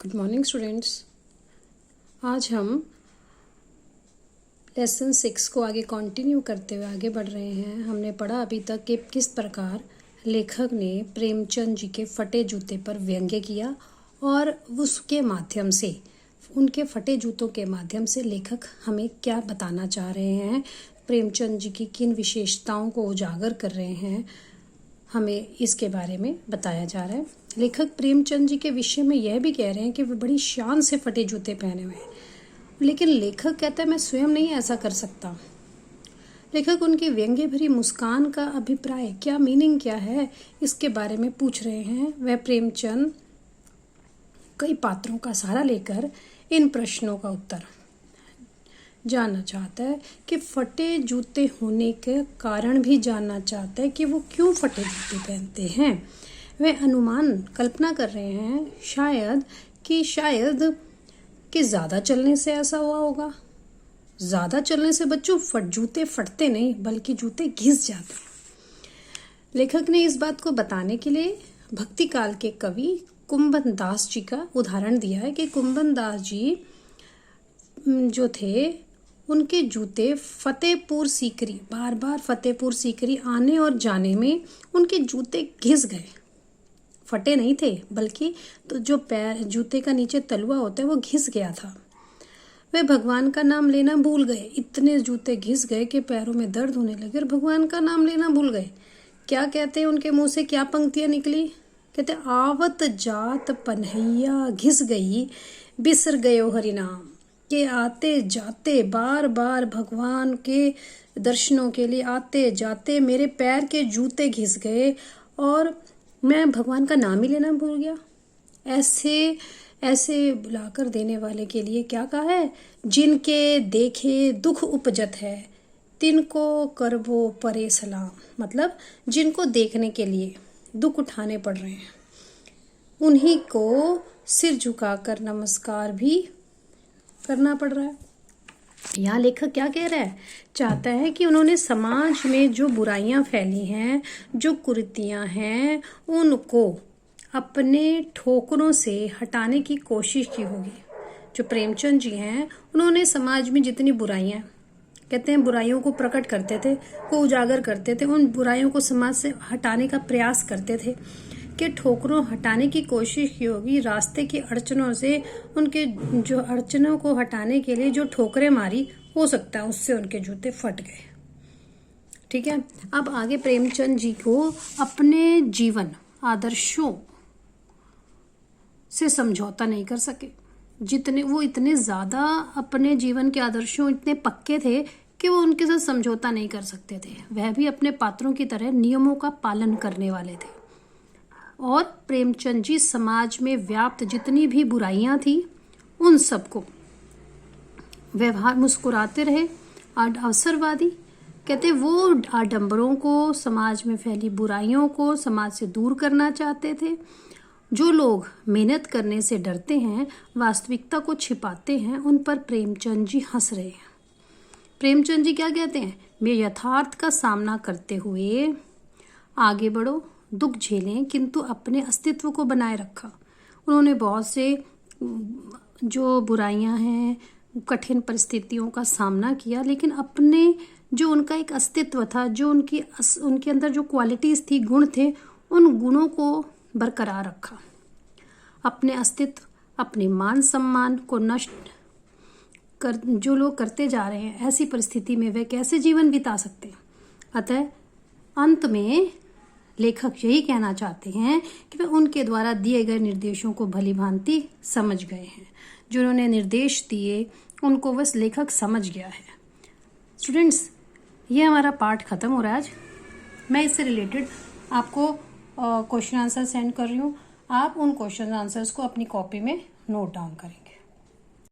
Good morning students. आज हम lesson 6 को आगे कंटिन्यू करते हुए आगे बढ़ रहे हैं। हमने पढ़ा अभी तक कि किस प्रकार लेखक ने प्रेमचंद जी के फटे जूते पर व्यंग्य किया और उसके माध्यम से, उनके फटे जूतों के माध्यम से लेखक हमें क्या बताना चाह रहे हैं, प्रेमचंद जी की किन विशेषताओं को उजागर कर रहे हैं, हमें इसके बारे में बताया जा रहा है। लेखक प्रेमचंद जी के विषय में यह भी कह रहे हैं कि वे बड़ी शान से फटे जूते पहने हुए हैं, लेकिन लेखक कहता है मैं स्वयं नहीं ऐसा कर सकता। लेखक उनकी व्यंग्य भरी मुस्कान का अभिप्राय क्या, मीनिंग क्या है, इसके बारे में पूछ रहे हैं। वह प्रेमचंद कई पात्रों का सहारा लेकर इन प्रश्नों का उत्तर जानना चाहता है कि फटे जूते होने के कारण भी जानना चाहता है कि वो क्यों फटे जूते पहनते हैं। वे अनुमान कल्पना कर रहे हैं शायद कि ज़्यादा चलने से ऐसा हुआ होगा। ज़्यादा चलने से बच्चों जूते फटते नहीं बल्कि जूते घिस जाते हैं। लेखक ने इस बात को बताने के लिए भक्ति काल के कवि कुंभन दास जी का उदाहरण दिया है कि कुंभन दास जी जो थे उनके जूते फतेहपुर सीकरी, बार बार फतेहपुर सीकरी आने और जाने में उनके जूते घिस गए। फटे नहीं थे बल्कि तो जो पैर जूते का नीचे तलुआ होता है वो घिस गया था। वे भगवान का नाम लेना भूल गए, इतने जूते घिस गए कि पैरों में दर्द होने लगे और भगवान का नाम लेना भूल गए। क्या कहते हैं, उनके मुंह से क्या पंक्तियां निकली, कहते आवत जात पन्हैया घिस गई बिसर गयो हरि नाम, के आते जाते बार बार भगवान के दर्शनों के लिए आते जाते मेरे पैर के जूते घिस गए और मैं भगवान का नाम ही लेना भूल गया। ऐसे बुलाकर देने वाले के लिए क्या कहा है, जिनके देखे दुख उपजत है तिनको करबो परे सलाम, मतलब जिनको देखने के लिए दुख उठाने पड़ रहे हैं उन्हीं को सिर झुकाकर नमस्कार भी करना पड़ रहा है। यहाँ लेखक क्या कह रहा है, चाहता है कि उन्होंने समाज में जो बुराइयां फैली हैं, जो कुरीतियां हैं, उनको अपने ठोकरों से हटाने की कोशिश की होगी। जो प्रेमचंद जी हैं उन्होंने समाज में जितनी बुराइयां, कहते हैं बुराइयों को प्रकट करते थे, को उजागर करते थे, उन बुराइयों को समाज से हटाने का प्रयास करते थे कि ठोकरों हटाने की कोशिश की होगी। रास्ते की अड़चनों से, उनके जो अड़चनों को हटाने के लिए जो ठोकरें मारी, हो सकता है उससे उनके जूते फट गए। ठीक है, अब आगे प्रेमचंद जी को अपने जीवन आदर्शों से समझौता नहीं कर सके। वो इतने ज्यादा अपने जीवन के आदर्शों इतने पक्के थे कि वो उनके साथ समझौता नहीं कर सकते थे। वह भी अपने पात्रों की तरह नियमों का पालन करने वाले थे और प्रेमचंद जी समाज में व्याप्त जितनी भी बुराइयां थी उन सबको व्यवहार मुस्कुराते रहे। अवसरवादी, कहते वो आडंबरों को, समाज में फैली बुराइयों को समाज से दूर करना चाहते थे। जो लोग मेहनत करने से डरते हैं, वास्तविकता को छिपाते हैं, उन पर प्रेमचंद जी हंस रहे हैं। प्रेमचंद जी क्या कहते हैं, मैं यथार्थ का सामना करते हुए आगे बढ़ो, दुख झेलें किंतु अपने अस्तित्व को बनाए रखा। उन्होंने बहुत से जो बुराइयां हैं, कठिन परिस्थितियों का सामना किया, लेकिन अपने जो उनका एक अस्तित्व था, जो उनके अंदर जो क्वालिटीज थी, गुण थे, उन गुणों को बरकरार रखा। अपने अस्तित्व, अपने मान सम्मान को नष्ट कर जो लोग करते जा रहे हैं, ऐसी परिस्थिति में वे कैसे जीवन बिता सकते हैं। अतः अंत में लेखक यही कहना चाहते हैं कि वे उनके द्वारा दिए गए निर्देशों को भली भांति समझ गए हैं। जो उन्होंने निर्देश दिए उनको बस लेखक समझ गया है। स्टूडेंट्स, ये हमारा पाठ खत्म हो रहा है आज। मैं इससे रिलेटेड आपको क्वेश्चन आंसर सेंड कर रही हूँ। आप उन क्वेश्चन आंसर्स को अपनी कॉपी में नोट डाउन करें।